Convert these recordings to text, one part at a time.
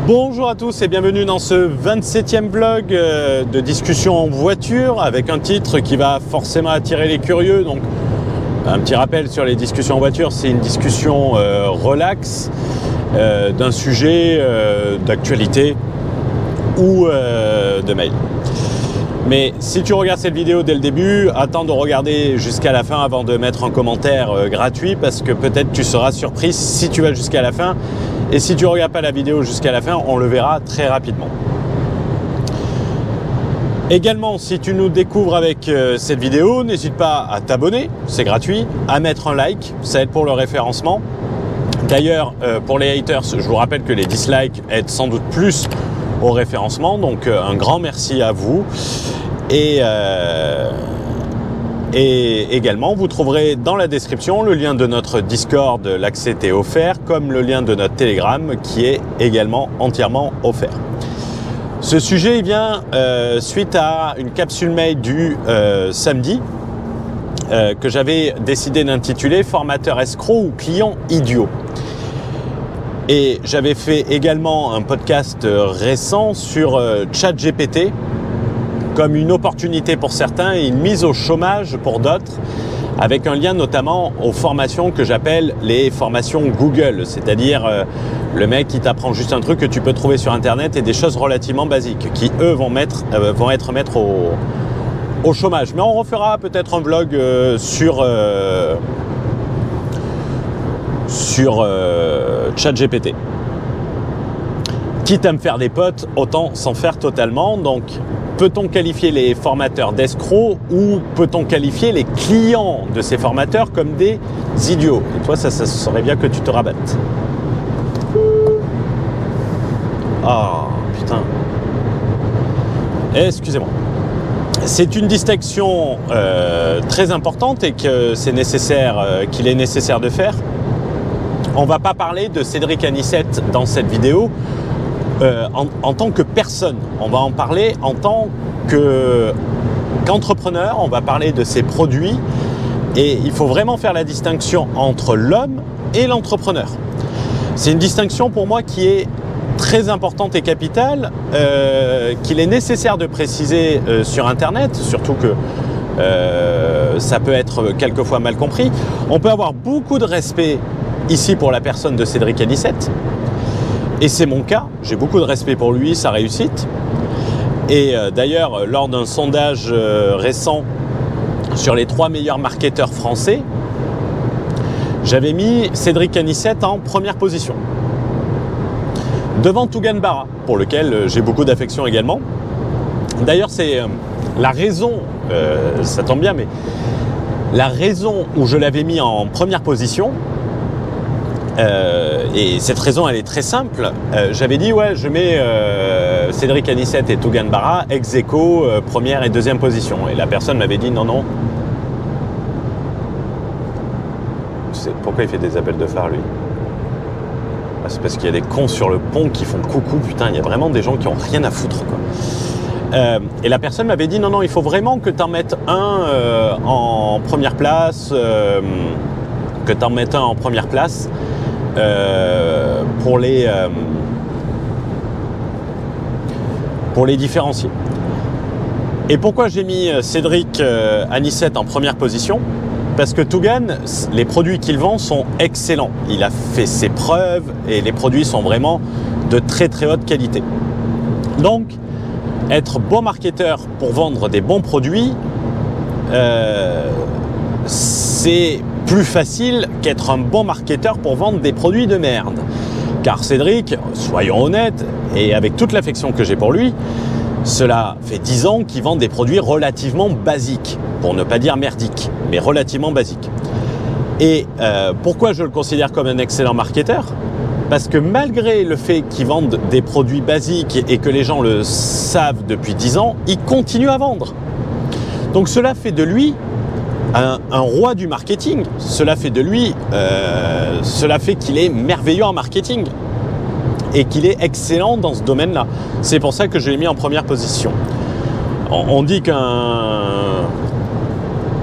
Bonjour à tous et bienvenue dans ce 27e vlog de discussion en voiture avec un titre qui va forcément attirer les curieux. Donc un petit rappel sur les discussions en voiture, c'est une discussion relax d'un sujet d'actualité ou de mail. Mais si tu regardes cette vidéo dès le début, attends de regarder jusqu'à la fin avant de mettre un commentaire gratuit parce que peut-être tu seras surpris si tu vas jusqu'à la fin. Et si tu ne regardes pas la vidéo jusqu'à la fin, on le verra très rapidement. Également, si tu nous découvres avec cette vidéo, n'hésite pas à t'abonner, c'est gratuit, à mettre un like, ça aide pour le référencement. D'ailleurs, pour les haters, je vous rappelle que les dislikes aident sans doute plus au référencement, donc un grand merci à vous. Et également, vous trouverez dans la description le lien de notre Discord, l'accès est offert, comme le lien de notre Telegram qui est également entièrement offert. Ce sujet vient suite à une capsule mail du samedi que j'avais décidé d'intituler « Formateur escroc ou client idiot ». Et j'avais fait également un podcast récent sur ChatGPT comme une opportunité pour certains et une mise au chômage pour d'autres, avec un lien notamment aux formations que j'appelle les formations Google, c'est-à-dire le mec qui t'apprend juste un truc que tu peux trouver sur Internet et des choses relativement basiques, qui eux vont être mettre au chômage. Mais on refera peut-être un vlog sur ChatGPT. Quitte à me faire des potes, autant s'en faire totalement. Donc, peut-on qualifier les formateurs d'escrocs ou peut-on qualifier les clients de ces formateurs comme des idiots? Et toi, ça serait bien que tu te rabattes. Ah, putain. Excusez-moi. C'est une distinction très importante et que qu'il est nécessaire de faire. On ne va pas parler de Cédric Anissette dans cette vidéo en tant que personne. On va en parler en tant qu'entrepreneur, on va parler de ses produits et il faut vraiment faire la distinction entre l'homme et l'entrepreneur. C'est une distinction pour moi qui est très importante et capitale, qu'il est nécessaire de préciser sur Internet, surtout que ça peut être quelquefois mal compris. On peut avoir beaucoup de respect ici pour la personne de Cédric Anissette, et c'est mon cas, j'ai beaucoup de respect pour lui, sa réussite. Et d'ailleurs, lors d'un sondage récent sur les 3 meilleurs marketeurs français, j'avais mis Cédric Anissette en première position. Devant Tougan Barra, pour lequel j'ai beaucoup d'affection également. D'ailleurs, c'est la raison, ça tombe bien, mais la raison où je l'avais mis en première position, et cette raison elle est très simple, j'avais dit ouais je mets Cédric Anissette et Tougan Barra ex aequo, première et deuxième position, et la personne m'avait dit non. Pourquoi il fait des appels de phare lui? C'est parce qu'il y a des cons sur le pont qui font coucou, putain, il y a vraiment des gens qui ont rien à foutre quoi. Et la personne m'avait dit non, il faut vraiment que tu en mettes un en première place, pour les différencier. Et pourquoi j'ai mis Cédric Anissette en première position? Parce que Tougan, les produits qu'il vend sont excellents. Il a fait ses preuves et les produits sont vraiment de très très haute qualité. Donc, être bon marketeur pour vendre des bons produits, c'est plus facile qu'être un bon marketeur pour vendre des produits de merde. Car Cédric, soyons honnêtes, et avec toute l'affection que j'ai pour lui, cela fait 10 ans qu'il vend des produits relativement basiques, pour ne pas dire merdiques, mais relativement basiques. Et pourquoi je le considère comme un excellent marketeur? Parce que malgré le fait qu'il vende des produits basiques et que les gens le savent depuis 10 ans, il continue à vendre. Donc cela fait de lui un roi du marketing, cela fait de lui, cela fait qu'il est merveilleux en marketing et qu'il est excellent dans ce domaine-là. C'est pour ça que je l'ai mis en première position. On dit qu'un...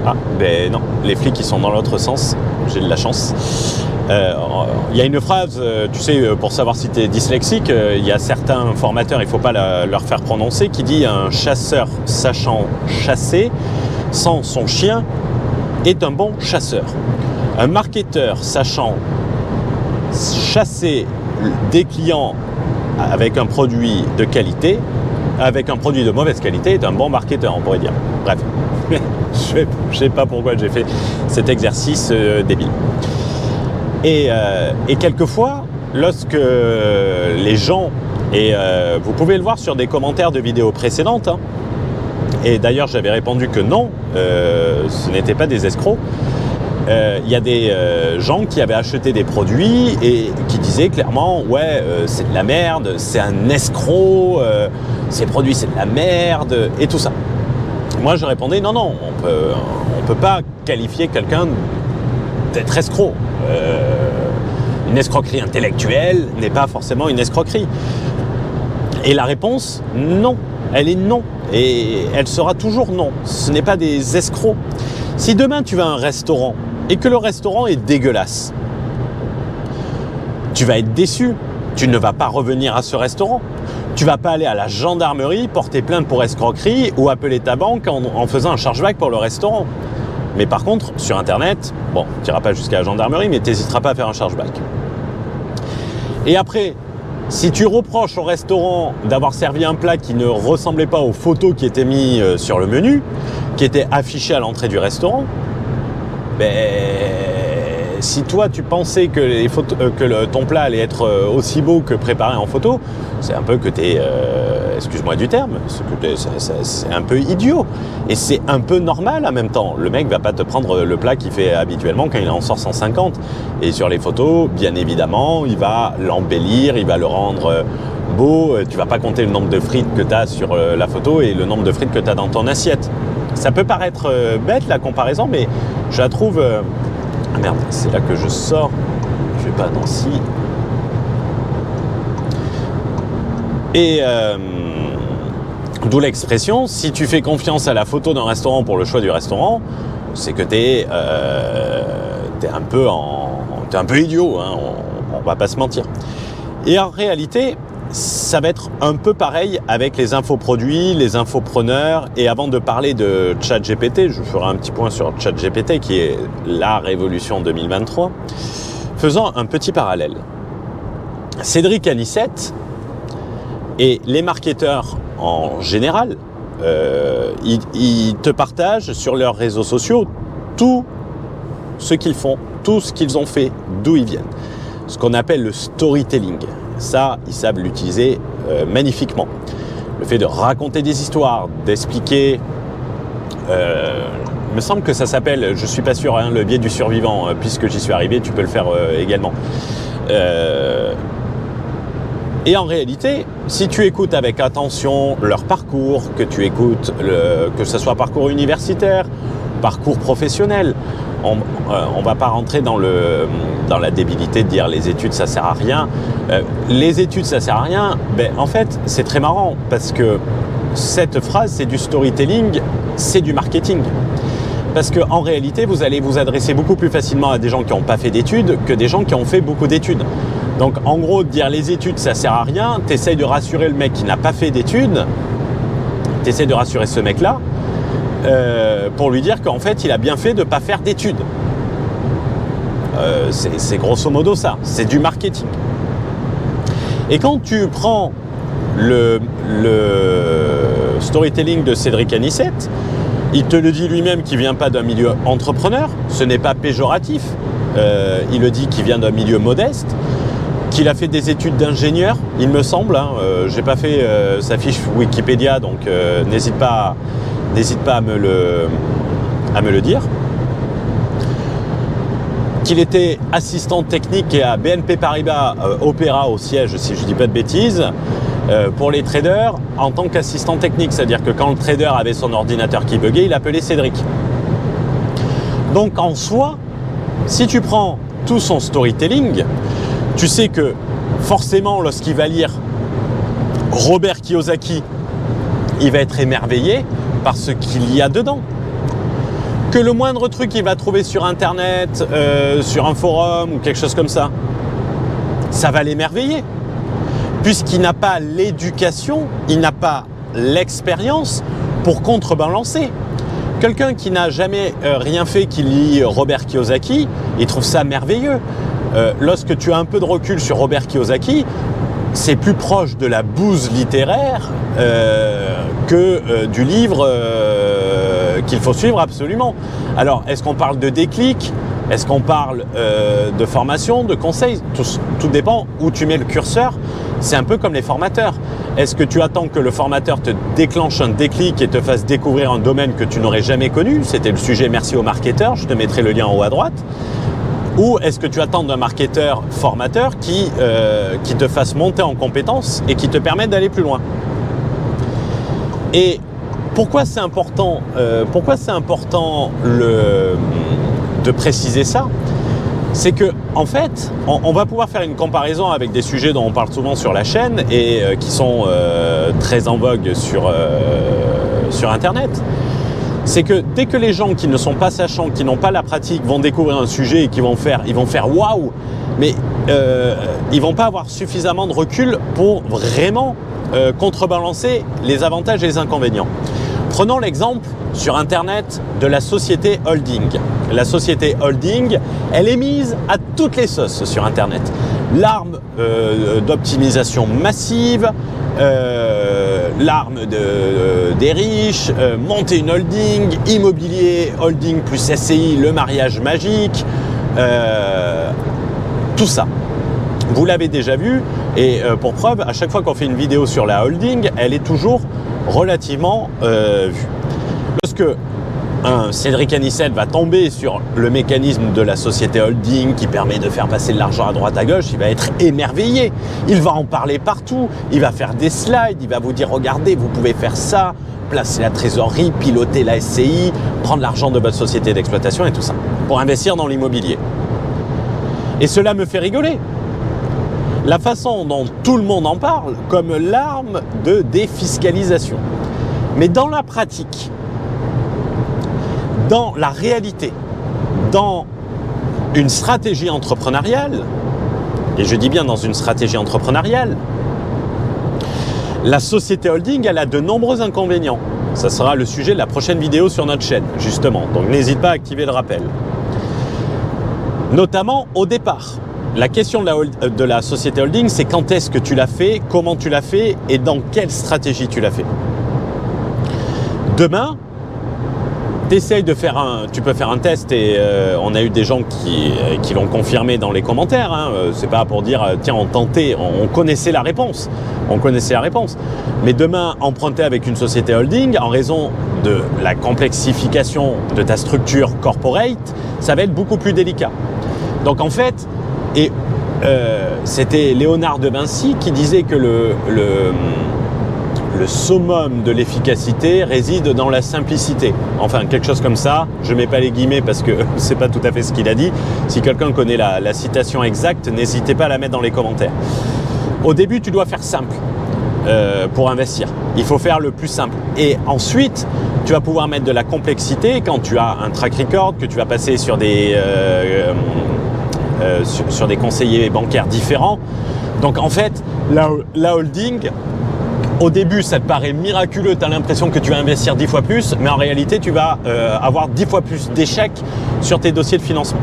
Ah, ben non, les flics ils sont dans l'autre sens, j'ai de la chance. Il y a une phrase, tu sais, pour savoir si tu es dyslexique, il y a certains formateurs, il ne faut pas leur faire prononcer, qui dit un chasseur sachant chasser sans son chien est un bon chasseur. Un marketeur sachant chasser des clients avec un produit de qualité, avec un produit de mauvaise qualité, est un bon marketeur, on pourrait dire. Bref, je ne sais pas pourquoi j'ai fait cet exercice débile. Et quelquefois, lorsque les gens, et vous pouvez le voir sur des commentaires de vidéos précédentes, hein, et d'ailleurs j'avais répondu que non, ce n'étaient pas des escrocs, il y a des gens qui avaient acheté des produits et qui disaient clairement « ouais, c'est de la merde, c'est un escroc, ces produits c'est de la merde » et tout ça. Moi je répondais « non, non, on peut pas qualifier quelqu'un d'être escroc. Une escroquerie intellectuelle n'est pas forcément une escroquerie. » Et la réponse, non, elle est non. Et elle sera toujours non. Ce n'est pas des escrocs. Si demain tu vas à un restaurant et que le restaurant est dégueulasse, tu vas être déçu. Tu ne vas pas revenir à ce restaurant. Tu ne vas pas aller à la gendarmerie, porter plainte pour escroquerie ou appeler ta banque en faisant un chargeback pour le restaurant. Mais par contre, sur Internet, bon, tu n'iras pas jusqu'à la gendarmerie, mais tu n'hésiteras pas à faire un chargeback. Et après, si tu reproches au restaurant d'avoir servi un plat qui ne ressemblait pas aux photos qui étaient mises sur le menu, qui étaient affichées à l'entrée du restaurant, ben, si toi tu pensais que ton plat allait être aussi beau que préparé en photo, c'est un peu que tu es, excuse-moi du terme, c'est un peu idiot. Et c'est un peu normal en même temps. Le mec va pas te prendre le plat qu'il fait habituellement quand il en sort 150. Et sur les photos, bien évidemment, il va l'embellir, il va le rendre beau. Tu vas pas compter le nombre de frites que tu as sur la photo et le nombre de frites que tu as dans ton assiette. Ça peut paraître bête la comparaison, mais je la trouve... Ah merde, c'est là que je sors. Je vais pas à Nancy. Et d'où l'expression, si tu fais confiance à la photo d'un restaurant pour le choix du restaurant, c'est que t'es un peu idiot, hein, on va pas se mentir. Et en réalité, ça va être un peu pareil avec les infoproduits, les infopreneurs. Et avant de parler de ChatGPT, je ferai un petit point sur ChatGPT qui est la révolution 2023, faisant un petit parallèle. Cédric Anissette et les marketeurs en général, ils te partagent sur leurs réseaux sociaux tout ce qu'ils font, tout ce qu'ils ont fait, d'où ils viennent. Ce qu'on appelle le storytelling. Ça, ils savent l'utiliser magnifiquement. Le fait de raconter des histoires, d'expliquer... il me semble que ça s'appelle, je ne suis pas sûr, hein, le biais du survivant, puisque j'y suis arrivé, tu peux le faire également. Et en réalité, si tu écoutes avec attention leur parcours, que tu écoutes, que ce soit parcours universitaire, parcours professionnel, on ne va pas rentrer dans la débilité de dire les études ça sert à rien. Les études ça sert à rien, ben, en fait c'est très marrant parce que cette phrase c'est du storytelling, c'est du marketing. Parce qu'en réalité vous allez vous adresser beaucoup plus facilement à des gens qui n'ont pas fait d'études que des gens qui ont fait beaucoup d'études. Donc en gros de dire les études ça sert à rien, tu essayes de rassurer le mec qui n'a pas fait d'études, tu essayes de rassurer ce mec là, pour lui dire qu'en fait il a bien fait de ne pas faire d'études. C'est grosso modo ça, c'est du marketing. Et quand tu prends le storytelling de Cédric Anissette, il te le dit lui-même qu'il ne vient pas d'un milieu entrepreneur, ce n'est pas péjoratif, il le dit qu'il vient d'un milieu modeste, qu'il a fait des études d'ingénieur, il me semble, hein, j'ai pas fait sa fiche Wikipédia, donc n'hésite pas à me le dire. Qu'il était assistant technique à BNP Paribas Opéra au siège, si je ne dis pas de bêtises, pour les traders en tant qu'assistant technique. C'est-à-dire que quand le trader avait son ordinateur qui buguait, il appelait Cédric. Donc en soi, si tu prends tout son storytelling, tu sais que forcément lorsqu'il va lire Robert Kiyosaki, il va être émerveillé par ce qu'il y a dedans. que le moindre truc qu'il va trouver sur Internet, sur un forum ou quelque chose comme ça, ça va l'émerveiller. Puisqu'il n'a pas l'éducation, il n'a pas l'expérience pour contrebalancer. Quelqu'un qui n'a jamais rien fait, qui lit Robert Kiyosaki, il trouve ça merveilleux. Lorsque tu as un peu de recul sur Robert Kiyosaki, c'est plus proche de la bouse littéraire que du livre qu'il faut suivre absolument. Alors, est-ce qu'on parle de déclic? Est-ce qu'on parle de formation, de conseils? Tout dépend où tu mets le curseur. C'est un peu comme les formateurs. Est-ce que tu attends que le formateur te déclenche un déclic et te fasse découvrir un domaine que tu n'aurais jamais connu? C'était le sujet merci aux marketeurs, je te mettrai le lien en haut à droite. Ou est-ce que tu attends d'un marketeur formateur qui te fasse monter en compétences et qui te permette d'aller plus loin? Et pourquoi c'est important, de préciser ça? C'est que, en fait, on va pouvoir faire une comparaison avec des sujets dont on parle souvent sur la chaîne et qui sont très en vogue sur Internet. C'est que dès que les gens qui ne sont pas sachants, qui n'ont pas la pratique, vont découvrir un sujet et ils vont faire waouh, mais ils vont pas avoir suffisamment de recul pour vraiment contrebalancer les avantages et les inconvénients. Prenons l'exemple sur Internet de la société holding. La société holding, elle est mise à toutes les sauces sur Internet. L'arme d'optimisation massive, l'arme des riches, monter une holding, immobilier, holding plus SCI, le mariage magique, tout ça. Vous l'avez déjà vu et pour preuve, à chaque fois qu'on fait une vidéo sur la holding, elle est toujours relativement vue. Lorsque Cédric Anissette va tomber sur le mécanisme de la société holding qui permet de faire passer de l'argent à droite à gauche, il va être émerveillé. Il va en parler partout, il va faire des slides, il va vous dire regardez, vous pouvez faire ça, placer la trésorerie, piloter la SCI, prendre l'argent de votre société d'exploitation et tout ça, pour investir dans l'immobilier. Et cela me fait rigoler. La façon dont tout le monde en parle comme l'arme de défiscalisation. Mais dans la pratique, dans la réalité, dans une stratégie entrepreneuriale, et je dis bien dans une stratégie entrepreneuriale, la société holding, elle a de nombreux inconvénients. Ça sera le sujet de la prochaine vidéo sur notre chaîne, justement. Donc n'hésite pas à activer le rappel. Notamment au départ. La question de la société holding, c'est quand est-ce que tu l'as fait, comment tu l'as fait et dans quelle stratégie tu l'as fait. Demain, tu peux faire un test et on a eu des gens qui l'ont confirmé dans les commentaires. Hein. C'est pas pour dire tiens on tentait, on connaissait la réponse. Mais demain, emprunter avec une société holding, en raison de la complexification de ta structure corporate, ça va être beaucoup plus délicat. Donc en fait, c'était Léonard de Vinci qui disait que le summum de l'efficacité réside dans la simplicité. Enfin, quelque chose comme ça. Je ne mets pas les guillemets parce que c'est pas tout à fait ce qu'il a dit. Si quelqu'un connaît la citation exacte, n'hésitez pas à la mettre dans les commentaires. Au début, tu dois faire simple pour investir. Il faut faire le plus simple. Et ensuite, tu vas pouvoir mettre de la complexité quand tu as un track record, que tu vas passer sur des conseillers bancaires différents. Donc en fait, la holding, au début, ça te paraît miraculeux, tu as l'impression que tu vas investir 10 fois plus, mais en réalité, tu vas avoir 10 fois plus d'échecs sur tes dossiers de financement.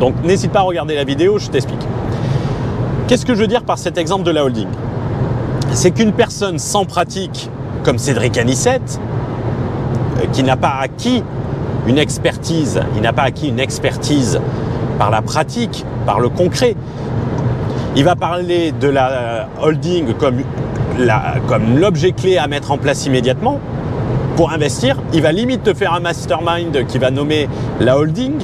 Donc, n'hésite pas à regarder la vidéo, je t'explique. Qu'est-ce que je veux dire par cet exemple de la holding? C'est qu'une personne sans pratique, comme Cédric Anissette, qui n'a pas acquis une expertise, par la pratique, par le concret, il va parler de la holding comme l'objet clé à mettre en place immédiatement pour investir. Il va limite te faire un mastermind qui va nommer la holding.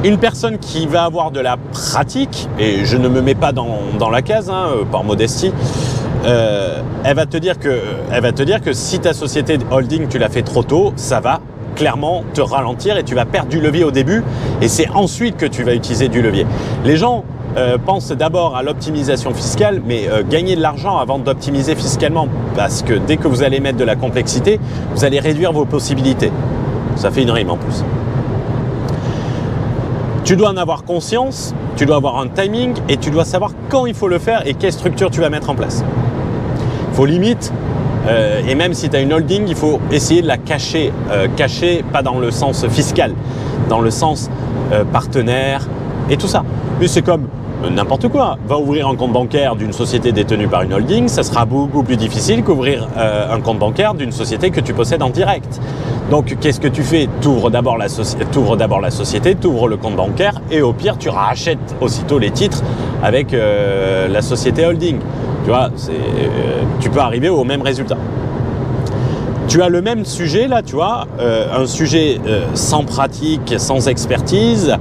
Une personne qui va avoir de la pratique, et je ne me mets pas dans la case, par modestie, elle va te dire que si ta société holding, tu l'as fait trop tôt, ça va clairement te ralentir et tu vas perdre du levier au début et c'est ensuite que tu vas utiliser du levier. Les gens pensent d'abord à l'optimisation fiscale, mais gagner de l'argent avant d'optimiser fiscalement, parce que dès que vous allez mettre de la complexité, vous allez réduire vos possibilités. Ça fait une rime en plus. Tu dois en avoir conscience, tu dois avoir un timing et tu dois savoir quand il faut le faire et quelle structure tu vas mettre en place. Il faut limite, et même si tu as une holding, il faut essayer de la cacher. Cacher, pas dans le sens fiscal, dans le sens partenaire et tout ça. Mais c'est comme n'importe quoi. Va ouvrir un compte bancaire d'une société détenue par une holding, ça sera beaucoup plus difficile qu'ouvrir un compte bancaire d'une société que tu possèdes en direct. Donc qu'est-ce que tu fais? Tu ouvres d'abord la société, tu ouvres le compte bancaire et au pire tu rachètes aussitôt les titres avec la société holding. Tu vois, tu peux arriver au même résultat. Tu as le même sujet là, tu vois, un sujet sans pratique, sans expertise,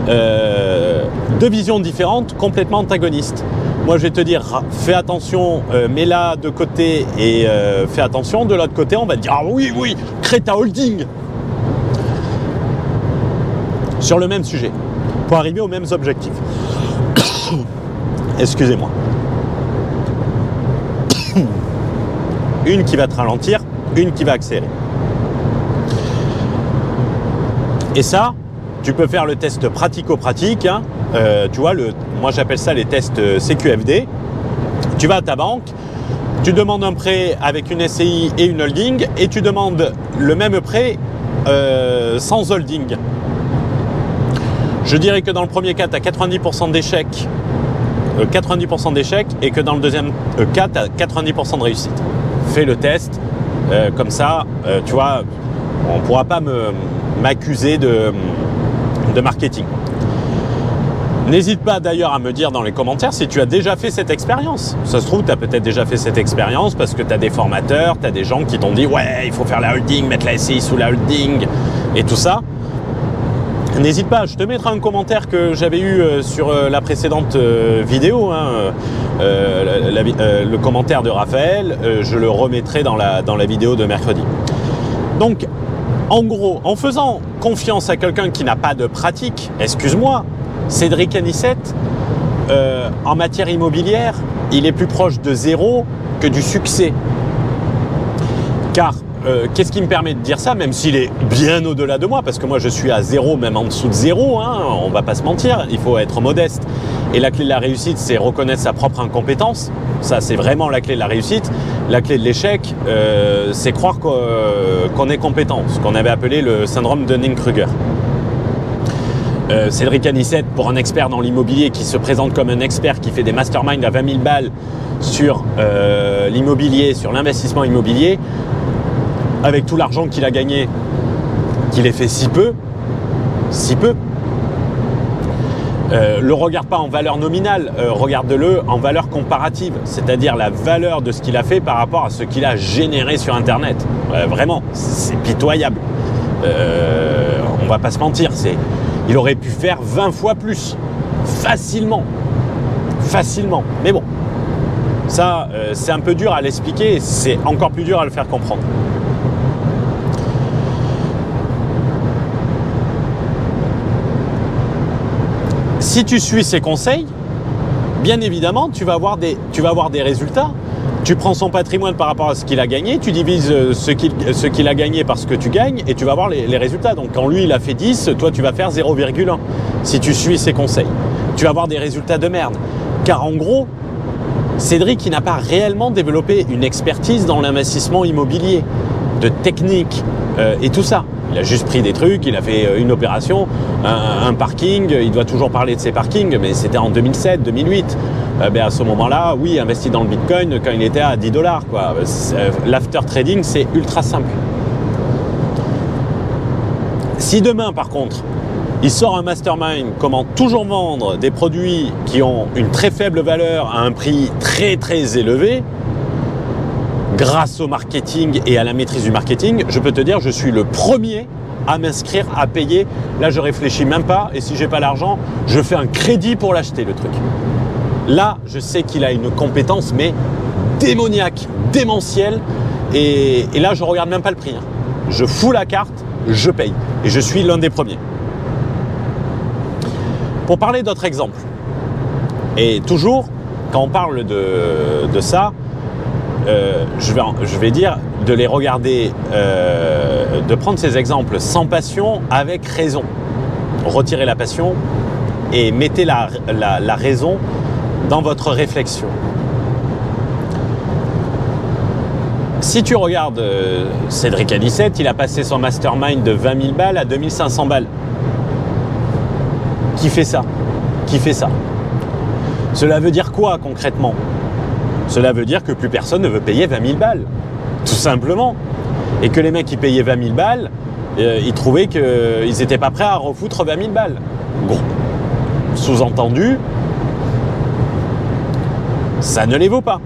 deux visions différentes, complètement antagonistes. Moi je vais te dire, fais attention, mets-la de côté et fais attention. De l'autre côté, on va te dire, ah oui, crée ta holding. Sur le même sujet, pour arriver aux mêmes objectifs. Excusez-moi. Une qui va te ralentir, une qui va accélérer. Et ça, tu peux faire le test pratico-pratique, hein. Tu vois, moi j'appelle ça les tests CQFD. Tu vas à ta banque, tu demandes un prêt avec une SCI et une holding et tu demandes le même prêt sans holding. Je dirais que dans le premier cas, tu as 90% d'échecs, et que dans le deuxième cas, tu as 90% de réussite. Fais le test, comme ça, tu vois, on ne pourra pas m'accuser de marketing. N'hésite pas d'ailleurs à me dire dans les commentaires si tu as déjà fait cette expérience. Ça se trouve, tu as peut-être déjà fait cette expérience parce que tu as des formateurs, tu as des gens qui t'ont dit « Ouais, il faut faire la holding, mettre la SCI sous la holding et tout ça ». N'hésite pas, je te mettrai un commentaire que j'avais eu sur la précédente vidéo, hein, le commentaire de Raphaël, je le remettrai dans la vidéo de mercredi. Donc, en gros, en faisant confiance à quelqu'un qui n'a pas de pratique, excuse-moi, Cédric Anissette, en matière immobilière, il est plus proche de zéro que du succès. Car, qu'est-ce qui me permet de dire ça, même s'il est bien au-delà de moi, parce que moi je suis à zéro, même en dessous de zéro, hein, on va pas se mentir, il faut être modeste. Et la clé de la réussite, c'est reconnaître sa propre incompétence. Ça, c'est vraiment la clé de la réussite. La clé de l'échec, c'est croire qu'on est compétent, ce qu'on avait appelé le syndrome de Dunning-Kruger. Cédric Anissette, pour un expert dans l'immobilier qui se présente comme un expert qui fait des masterminds à 20 000 balles sur l'immobilier, sur l'investissement immobilier, avec tout l'argent qu'il a gagné, qu'il ait fait si peu, le regarde pas en valeur nominale, regarde-le en valeur comparative, c'est-à-dire la valeur de ce qu'il a fait par rapport à ce qu'il a généré sur Internet. Vraiment, c'est pitoyable. On va pas se mentir, il aurait pu faire 20 fois plus, facilement. Mais bon, ça, c'est un peu dur à l'expliquer, et c'est encore plus dur à le faire comprendre. Si tu suis ces conseils, bien évidemment, tu vas avoir des résultats. Tu prends son patrimoine par rapport à ce qu'il a gagné, tu divises ce qu'il a gagné par ce que tu gagnes et tu vas voir les résultats. Donc quand lui, il a fait 10, toi, tu vas faire 0,1 si tu suis ses conseils. Tu vas avoir des résultats de merde. Car en gros, Cédric, il n'a pas réellement développé une expertise dans l'investissement immobilier, de technique et tout ça. Il a juste pris des trucs, il a fait une opération, un parking, il doit toujours parler de ses parkings, mais c'était en 2007, 2008. À ce moment-là, oui, investi dans le Bitcoin quand il était à 10 $. L'after trading, c'est ultra simple. Si demain, par contre, il sort un mastermind, comment toujours vendre des produits qui ont une très faible valeur à un prix très très élevé, grâce au marketing et à la maîtrise du marketing, je peux te dire, je suis le premier à m'inscrire, à payer. Là, je réfléchis même pas. Et si j'ai pas l'argent, je fais un crédit pour l'acheter, le truc. Là, je sais qu'il a une compétence, mais démoniaque, démentielle. Et là, je regarde même pas le prix. Hein. Je fous la carte, je paye. Et je suis l'un des premiers. Pour parler d'autres exemples, et toujours, quand on parle de ça, je vais dire de les regarder, de prendre ces exemples sans passion, avec raison. Retirez la passion et mettez la raison dans votre réflexion. Si tu regardes Cédric Anissette, il a passé son mastermind de 20 000 balles à 2500 balles. Qui fait ça? Qui fait ça? Cela veut dire quoi concrètement? Cela veut dire que plus personne ne veut payer 20 000 balles. Tout simplement. Et que les mecs qui payaient 20 000 balles, ils trouvaient qu'ils n'étaient pas prêts à refoutre 20 000 balles. Bon. Sous-entendu, ça ne les vaut pas.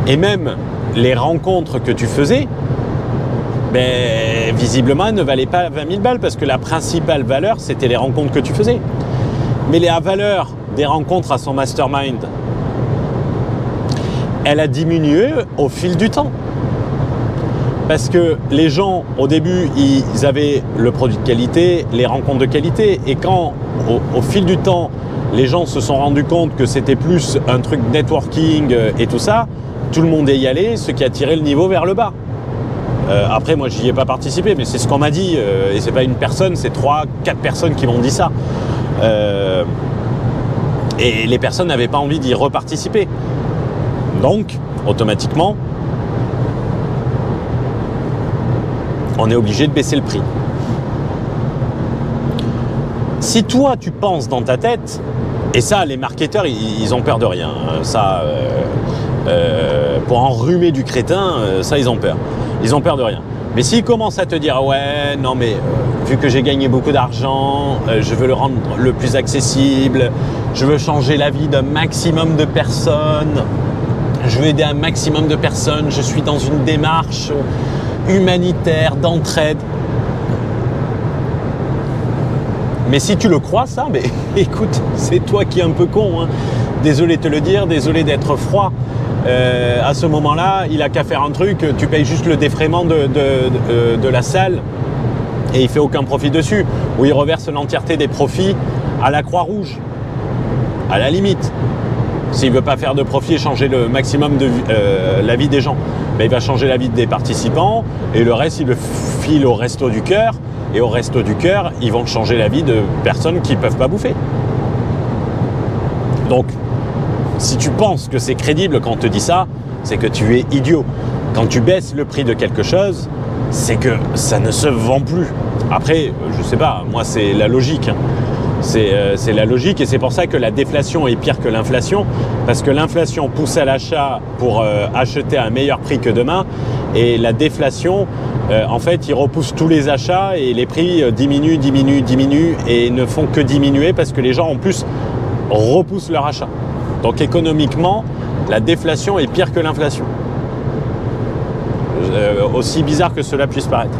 Et même les rencontres que tu faisais, ben, visiblement, elles ne valaient pas 20 000 balles parce que la principale valeur, c'était les rencontres que tu faisais. Mais la valeur des rencontres à son mastermind, elle a diminué au fil du temps. Parce que les gens, au début, ils avaient le produit de qualité, les rencontres de qualité. Et quand, au fil du temps, les gens se sont rendus compte que c'était plus un truc networking et tout ça, tout le monde est y allé, ce qui a tiré le niveau vers le bas. Après, moi, j'y ai pas participé, mais c'est ce qu'on m'a dit. Et c'est pas une personne, c'est 3-4 personnes qui m'ont dit ça. Et les personnes n'avaient pas envie d'y reparticiper. Donc, automatiquement, on est obligé de baisser le prix. Si toi, tu penses dans ta tête, et ça, les marketeurs, ils ont peur de rien. Ça, pour enrhumer du crétin, ça, ils ont peur. Ils ont peur de rien. Mais s'ils commencent à te dire « Ouais, non mais vu que j'ai gagné beaucoup d'argent, je veux le rendre le plus accessible, je veux changer la vie d'un maximum de personnes, je veux aider un maximum de personnes, je suis dans une démarche humanitaire, d'entraide. » Mais si tu le crois ça, mais écoute, c'est toi qui es un peu con. Hein. Désolé de te le dire, désolé d'être froid. À ce moment-là, il a qu'à faire un truc, tu payes juste le défraiement de la salle et il ne fait aucun profit dessus. Ou il reverse l'entièreté des profits à la Croix-Rouge, à la limite. S'il ne veut pas faire de profit et changer le maximum de la vie des gens, ben il va changer la vie des participants et le reste, il le file au Resto du Cœur. Et au Resto du Cœur, ils vont changer la vie de personnes qui ne peuvent pas bouffer. Donc, si tu penses que c'est crédible quand on te dit ça, c'est que tu es idiot. Quand tu baisses le prix de quelque chose, c'est que ça ne se vend plus. Après, je sais pas, moi c'est la logique. Hein. C'est la logique et c'est pour ça que la déflation est pire que l'inflation. Parce que l'inflation pousse à l'achat pour acheter à un meilleur prix que demain. Et la déflation, en fait, il repousse tous les achats et les prix diminuent et ne font que diminuer parce que les gens en plus repoussent leur achat. Donc économiquement, la déflation est pire que l'inflation. Aussi bizarre que cela puisse paraître.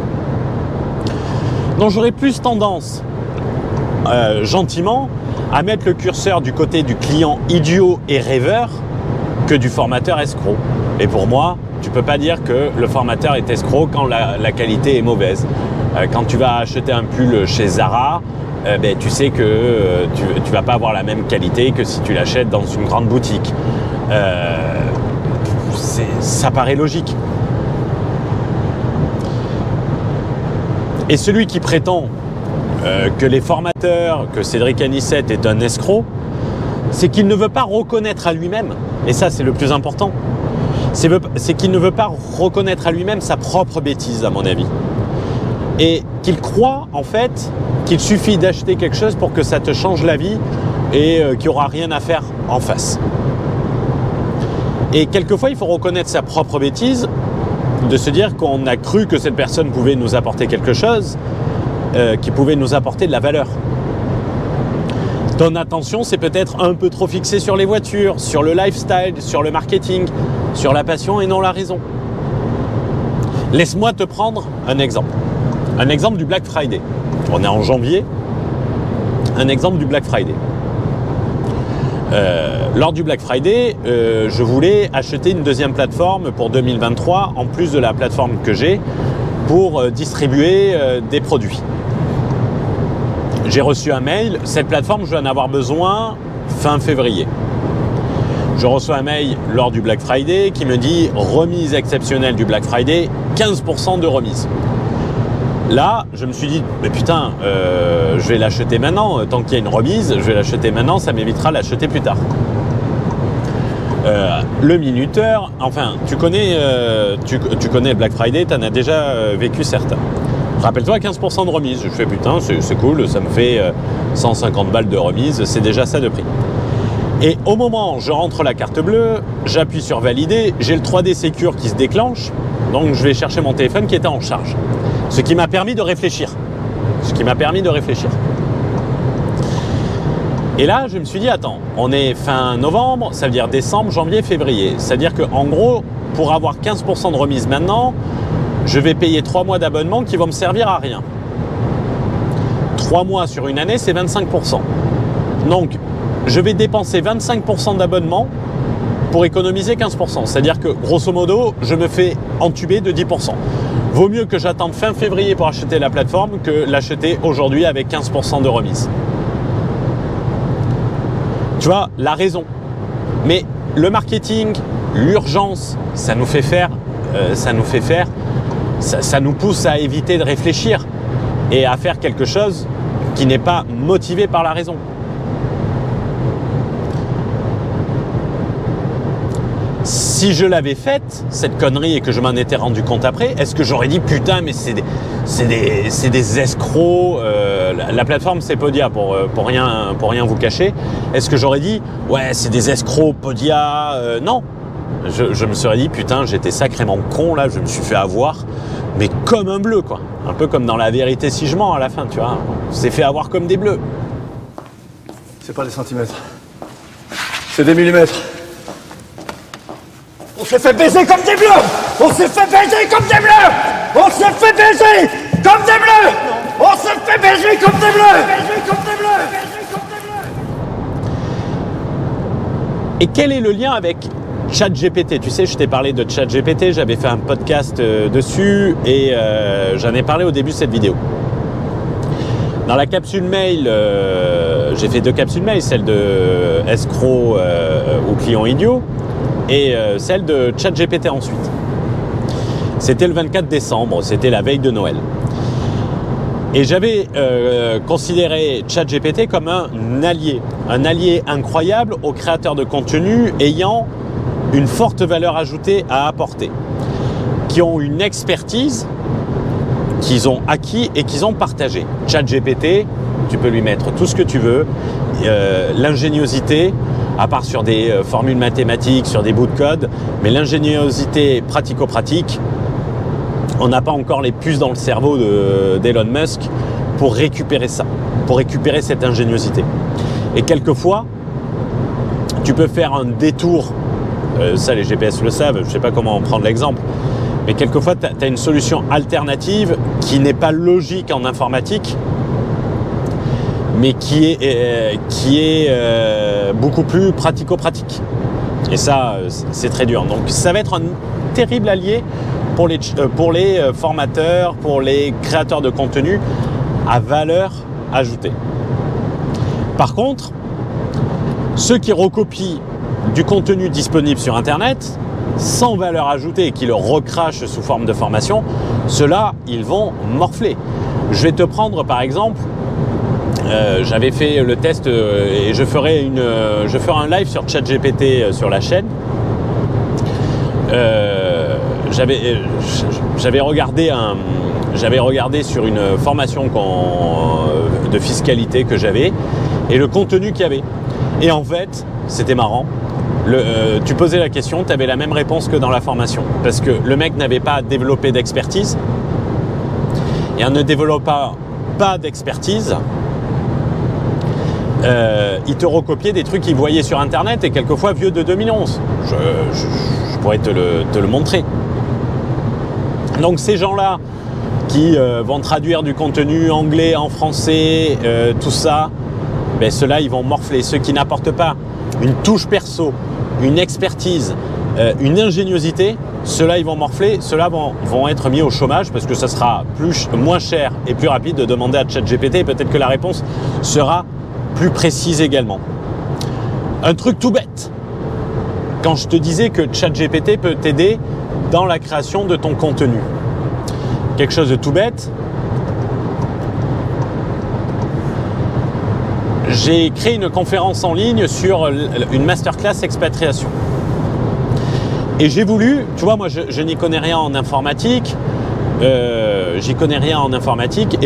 Donc j'aurais plus tendance, gentiment, à mettre le curseur du côté du client idiot et rêveur que du formateur escroc. Et pour moi, tu ne peux pas dire que le formateur est escroc quand la qualité est mauvaise. Quand tu vas acheter un pull chez Zara, ben, tu sais que tu ne vas pas avoir la même qualité que si tu l'achètes dans une grande boutique. Ça paraît logique. Et celui qui prétend que les formateurs, que Cédric Anissette est un escroc, c'est qu'il ne veut pas reconnaître à lui-même, et ça c'est le plus important, c'est qu'il ne veut pas reconnaître à lui-même sa propre bêtise, à mon avis. Et qu'il croit en fait qu'il suffit d'acheter quelque chose pour que ça te change la vie et qu'il n'y aura rien à faire en face. Et quelquefois il faut reconnaître sa propre bêtise, de se dire qu'on a cru que cette personne pouvait nous apporter quelque chose, qui pouvait nous apporter de la valeur. Ton attention c'est peut-être un peu trop fixée sur les voitures, sur le lifestyle, sur le marketing, sur la passion et non la raison. Laisse-moi te prendre un exemple. Un exemple du Black Friday. On est en janvier. Un exemple du Black Friday. Lors du Black Friday, je voulais acheter une deuxième plateforme pour 2023, en plus de la plateforme que j'ai, pour distribuer des produits. J'ai reçu un mail, cette plateforme, je vais en avoir besoin fin février. Je reçois un mail lors du Black Friday qui me dit remise exceptionnelle du Black Friday, 15% de remise. Là, je me suis dit, mais putain, je vais l'acheter maintenant, tant qu'il y a une remise, je vais l'acheter maintenant, ça m'évitera de l'acheter plus tard. Le minuteur, enfin, tu connais Black Friday, tu en as déjà vécu certains. Rappelle-toi, 15% de remise. Je fais putain, c'est cool, ça me fait 150 balles de remise, c'est déjà ça de prix. Et au moment où je rentre la carte bleue, j'appuie sur valider, j'ai le 3D Secure qui se déclenche, donc je vais chercher mon téléphone qui était en charge. Ce qui m'a permis de réfléchir. Et là, je me suis dit, attends, on est fin novembre, ça veut dire décembre, janvier, février. C'est-à-dire qu'en gros, pour avoir 15% de remise maintenant, je vais payer 3 mois d'abonnement qui vont me servir à rien. 3 mois sur une année, c'est 25%. Donc, je vais dépenser 25% d'abonnement pour économiser 15%. C'est-à-dire que, grosso modo, je me fais entuber de 10%. Vaut mieux que j'attende fin février pour acheter la plateforme que l'acheter aujourd'hui avec 15% de remise. Tu vois, la raison. Mais le marketing, l'urgence, ça nous pousse à éviter de réfléchir et à faire quelque chose qui n'est pas motivé par la raison. Si je l'avais faite, cette connerie, et que je m'en étais rendu compte après, est-ce que j'aurais dit putain mais c'est des escrocs, la plateforme c'est Podia pour rien vous cacher. Est-ce que j'aurais dit ouais c'est des escrocs Podia, non. Je me serais dit putain j'étais sacrément con là, je me suis fait avoir, mais comme un bleu quoi. Un peu comme dans La Vérité si je mens à la fin, tu vois. On s'est fait avoir comme des bleus. C'est pas des centimètres. C'est des millimètres. On s'est fait baiser comme des bleus. On s'est fait baiser comme des bleus. On s'est fait baiser comme des bleus. On s'est fait baiser comme des bleus. Et quel est le lien avec ChatGPT? Tu sais, je t'ai parlé de ChatGPT, j'avais fait un podcast dessus et j'en ai parlé au début de cette vidéo. Dans la capsule mail, j'ai fait 2 capsules mail, celle de escroc ou client idiot et celle de ChatGPT ensuite. C'était le 24 décembre, c'était la veille de Noël. Et j'avais considéré ChatGPT comme un allié incroyable aux créateurs de contenu ayant une forte valeur ajoutée à apporter, qui ont une expertise qu'ils ont acquis et qu'ils ont partagé. ChatGPT, tu peux lui mettre tout ce que tu veux, l'ingéniosité, à part sur des formules mathématiques, sur des bouts de code, mais l'ingéniosité pratico-pratique, on n'a pas encore les puces dans le cerveau d'Elon Musk pour récupérer ça, pour récupérer cette ingéniosité. Et quelquefois, tu peux faire un détour, ça les GPS le savent, je ne sais pas comment prendre l'exemple, mais quelquefois tu as une solution alternative qui n'est pas logique en informatique, mais qui est beaucoup plus pratico-pratique. Et ça, c'est très dur. Donc ça va être un terrible allié pour les formateurs, pour les créateurs de contenu à valeur ajoutée. Par contre, ceux qui recopient du contenu disponible sur Internet, sans valeur ajoutée et qui le recrachent sous forme de formation, ceux-là, ils vont morfler. Je vais te prendre par exemple, j'avais fait le test et je ferai un live sur ChatGPT sur la chaîne. J'avais regardé sur une formation de fiscalité que j'avais et le contenu qu'il y avait. Et en fait, c'était marrant. Tu posais la question, tu avais la même réponse que dans la formation. Parce que le mec n'avait pas développé d'expertise. Et en ne développant pas d'expertise, il te recopiait des trucs qu'il voyait sur Internet et quelquefois vieux de 2011. Je pourrais te le montrer. Donc ces gens-là qui vont traduire du contenu anglais en français, tout ça, ben ceux-là ils vont morfler. Ceux qui n'apportent pas une touche perso, une expertise, une ingéniosité, ceux-là ils vont morfler, ceux-là vont être mis au chômage parce que ça sera moins cher et plus rapide de demander à ChatGPT et peut-être que la réponse sera plus précise également. Un truc tout bête. quand je te disais que ChatGPT peut t'aider dans la création de ton contenu. Quelque chose de tout bête. J'ai créé une conférence en ligne sur une masterclass expatriation. Et j'ai voulu, tu vois, moi je n'y connais rien en informatique, et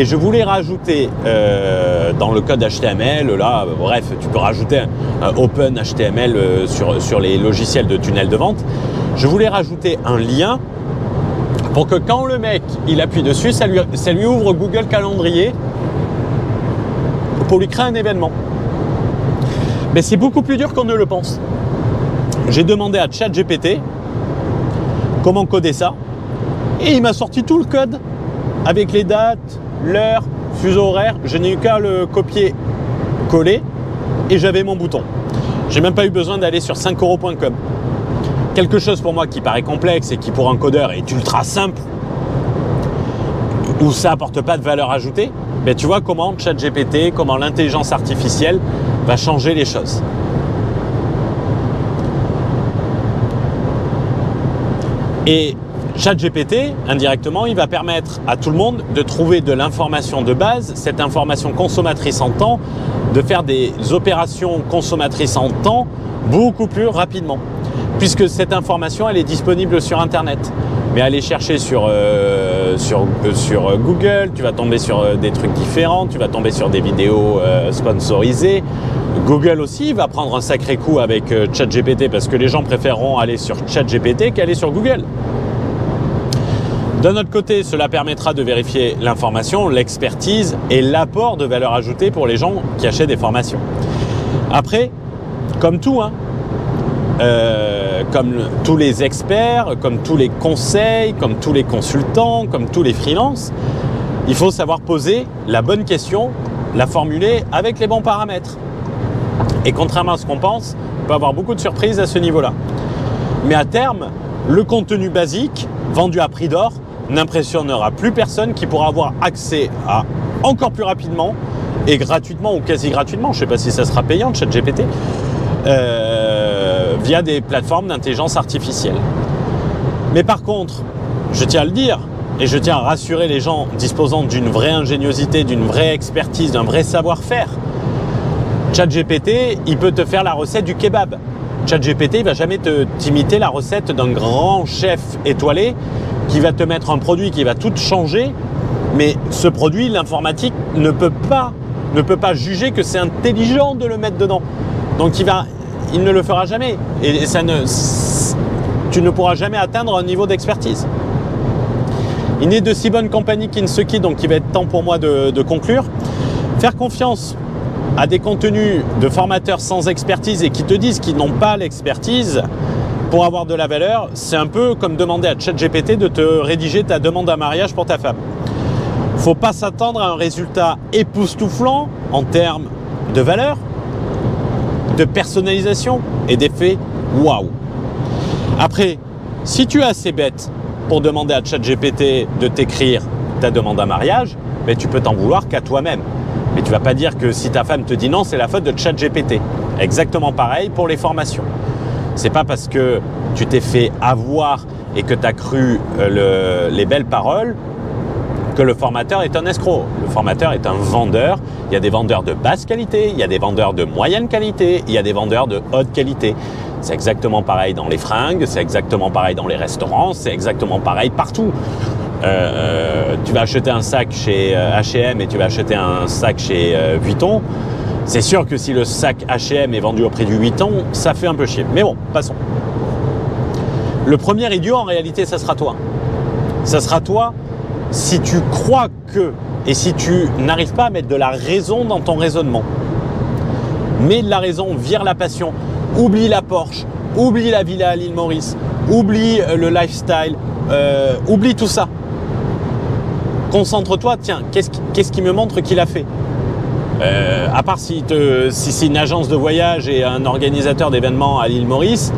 je voulais rajouter dans le code HTML, là, bref, tu peux rajouter un Open HTML sur les logiciels de tunnel de vente. Je voulais rajouter un lien pour que quand le mec il appuie dessus, ça lui ouvre Google Calendrier pour lui créer un événement. Mais c'est beaucoup plus dur qu'on ne le pense. J'ai demandé à ChatGPT comment coder ça et il m'a sorti tout le code avec les dates, l'heure, fuseau horaire. Je n'ai eu qu'à le copier-coller et j'avais mon bouton. J'ai même pas eu besoin d'aller sur 5euros.com. Quelque chose pour moi qui paraît complexe et qui pour un codeur est ultra simple, où ça n'apporte pas de valeur ajoutée, mais tu vois comment ChatGPT, comment l'intelligence artificielle va changer les choses. Et ChatGPT, indirectement, il va permettre à tout le monde de trouver de l'information de base, cette information consommatrice en temps, de faire des opérations consommatrices en temps beaucoup plus rapidement. Puisque cette information, elle est disponible sur Internet. Mais aller chercher sur Google, tu vas tomber sur des trucs différents, tu vas tomber sur des vidéos sponsorisées. Google aussi va prendre un sacré coup avec ChatGPT parce que les gens préféreront aller sur ChatGPT qu'aller sur Google. D'un autre côté, cela permettra de vérifier l'information, l'expertise et l'apport de valeur ajoutée pour les gens qui achètent des formations. Après, comme tout, comme tous les experts, comme tous les conseils, comme tous les consultants, comme tous les freelances, il faut savoir poser la bonne question, la formuler avec les bons paramètres. Et contrairement à ce qu'on pense, on peut avoir beaucoup de surprises à ce niveau-là. Mais à terme, le contenu basique, vendu à prix d'or, n'impressionnera plus personne qui pourra avoir accès à encore plus rapidement et gratuitement ou quasi gratuitement, je ne sais pas si ça sera payant, ChatGPT, via des plateformes d'intelligence artificielle. Mais par contre, je tiens à le dire, et je tiens à rassurer les gens disposant d'une vraie ingéniosité, d'une vraie expertise, d'un vrai savoir-faire, ChatGPT, il peut te faire la recette du kebab. ChatGPT, il ne va jamais t'imiter la recette d'un grand chef étoilé qui va te mettre un produit qui va tout changer, mais ce produit, l'informatique, ne peut pas juger que c'est intelligent de le mettre dedans. Donc il ne le fera jamais. Et tu ne pourras jamais atteindre un niveau d'expertise. Il n'est de si bonne compagnie qu'il ne se quitte, donc il va être temps pour moi de conclure. Faire confiance à des contenus de formateurs sans expertise et qui te disent qu'ils n'ont pas l'expertise pour avoir de la valeur, c'est un peu comme demander à ChatGPT de te rédiger ta demande en mariage pour ta femme. Il ne faut pas s'attendre à un résultat époustouflant en termes de valeur, de personnalisation et d'effet waouh. Après, si tu es assez bête pour demander à ChatGPT de t'écrire ta demande en mariage, mais tu peux t'en vouloir qu'à toi-même. Mais tu ne vas pas dire que si ta femme te dit non, c'est la faute de ChatGPT. Exactement pareil pour les formations. C'est pas parce que tu t'es fait avoir et que tu as cru les belles paroles que le formateur est un escroc. Le formateur est un vendeur. Il y a des vendeurs de basse qualité, il y a des vendeurs de moyenne qualité, il y a des vendeurs de haute qualité. C'est exactement pareil dans les fringues, c'est exactement pareil dans les restaurants, c'est exactement pareil partout. Tu vas acheter un sac chez H&M et tu vas acheter un sac chez Vuitton. C'est sûr que si le sac H&M est vendu au prix du Vuitton, ça fait un peu chier. Mais bon, passons. Le premier idiot, en réalité, ça sera toi. Ça sera toi si tu crois que, et si tu n'arrives pas à mettre de la raison dans ton raisonnement. Mets de la raison, vire la passion, oublie la Porsche, oublie la villa à l'île Maurice, oublie le lifestyle, oublie tout ça. Concentre-toi, tiens, qu'est-ce qui me montre qu'il a fait ? À part si c'est une agence de voyage et un organisateur d'événements à l'île Maurice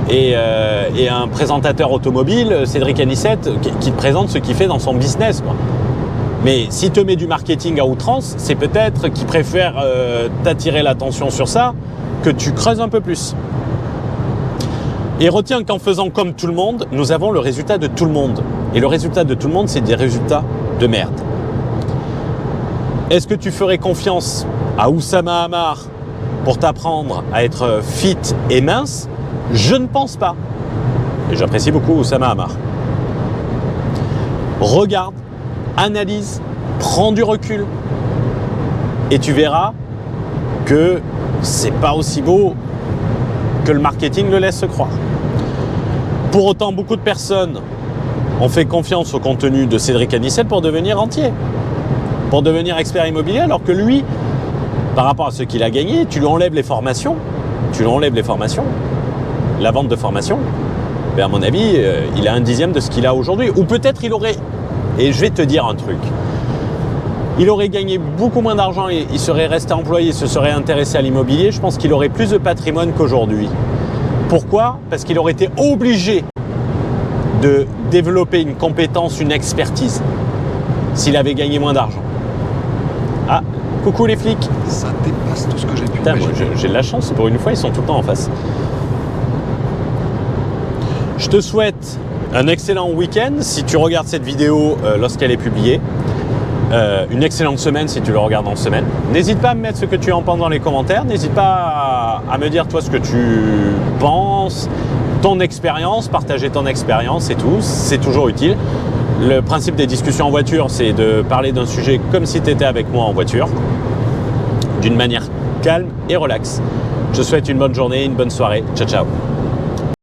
et un présentateur automobile, Cédric Anissette, qui te présente ce qu'il fait dans son business, quoi. Mais si te met du marketing à outrance, c'est peut-être qu'il préfère t'attirer l'attention sur ça, que tu creuses un peu plus. Et retiens qu'en faisant comme tout le monde, nous avons le résultat de tout le monde. Et le résultat de tout le monde, c'est des résultats de merde. Est-ce que tu ferais confiance à Oussama Ammar pour t'apprendre à être fit et mince? Je ne pense pas. Et j'apprécie beaucoup Oussama Ammar. Regarde, analyse, prends du recul. Et tu verras que c'est pas aussi beau que le marketing le laisse croire. Pour autant, beaucoup de personnes ont fait confiance au contenu de Cédric Anissel pour devenir rentier, pour devenir expert immobilier, alors que lui, par rapport à ce qu'il a gagné, tu lui enlèves les formations, la vente de formation, ben à mon avis, il a 1/10 de ce qu'il a aujourd'hui. Ou peut-être il aurait, et je vais te dire un truc, il aurait gagné beaucoup moins d'argent et il serait resté employé, se serait intéressé à l'immobilier. Je pense qu'il aurait plus de patrimoine qu'aujourd'hui. Pourquoi? Parce qu'il aurait été obligé de développer une compétence, une expertise, s'il avait gagné moins d'argent. Ah, coucou les flics. Ça dépasse tout ce que j'ai pu Putain, moi imaginer. j'ai de la chance, pour une fois ils sont tout le temps en face. Je te souhaite un excellent week-end si tu regardes cette vidéo lorsqu'elle est publiée. Une excellente semaine si tu le regardes en semaine. N'hésite pas à me mettre ce que tu en penses dans les commentaires. N'hésite pas à me dire toi ce que tu penses, ton expérience, partager ton expérience et tout. C'est toujours utile. Le principe des discussions en voiture, c'est de parler d'un sujet comme si tu étais avec moi en voiture, d'une manière calme et relaxe. Je te souhaite une bonne journée, une bonne soirée. Ciao, ciao.